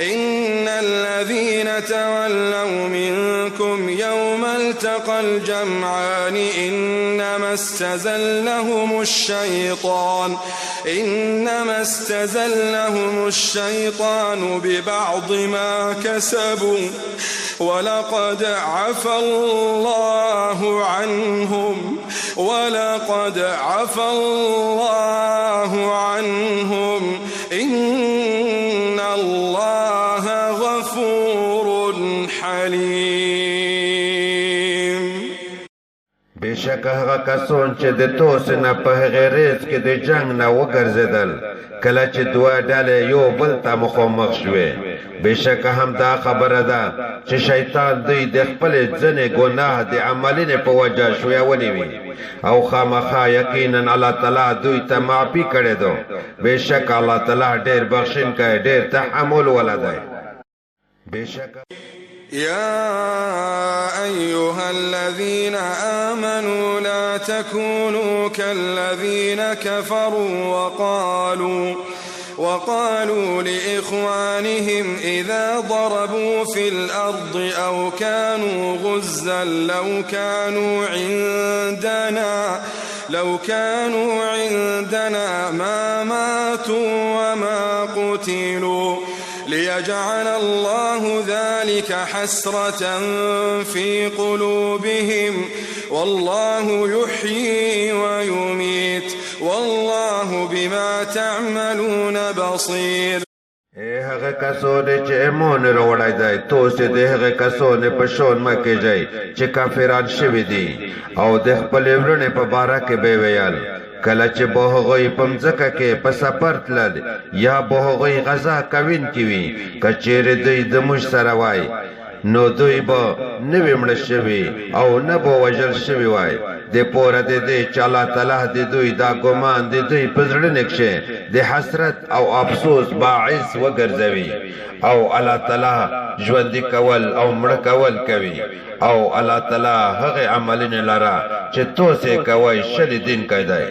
إن الذين تولوا منكم يوم التقى الجمعان إنما استزلهم الشيطان ببعض ما كسبوا ولقد عفى الله عنهم إن الله غفور حليم. بشک هغه کسون چې د توس نه په هغې ریځ کې د جنګ نه وګرځېدل کله چې دوه ډلې یو بل ته مخامخ شوې بشک همدا خبره ده چې شیطان دوی د خپلې ځینې ګناه د عملینې په وجه شویولې وي او خامخا یقینا الله تعالی دوی ته معافي کړې ده بشک الله تعالی ډېر بخښونکی ډېر تحمل والا دی. بشک يا أيها الذين آمنوا لا تكونوا كالذين كفروا وقالوا لإخوانهم إذا ضربوا في الأرض أو كانوا غزا لو كانوا عندنا ما ماتوا وما قتلوا ليجعل الله ذلك حسرة في قلوبهم والله يحيي ويميت والله بما تعملون بصير. هغه کسونه چې ایمان وروړی دی تاسو د هغه کسونه په شان مه کېږئ چې کافران شوي دي او د خپلې ورڼې په باره کې به ویل کله چې به هغوی په مځکه کې په سفر تلل یا به هغوی غذا کوونکي وي که چیرې دوی د موږ سره وای نو دوی به نه وي مړه شوي او نه به وژل شوي وای د پوره د دې چې الله تعالی د دوی دا ګمان د دوی په زړه کښې د حسرت او افسوس باعث وګرځوي او الله تعالی ژوندي کول او مړه کول کوي او الله تعالی هغه عملونه لره چې تاسو کوئ شل دین کوي.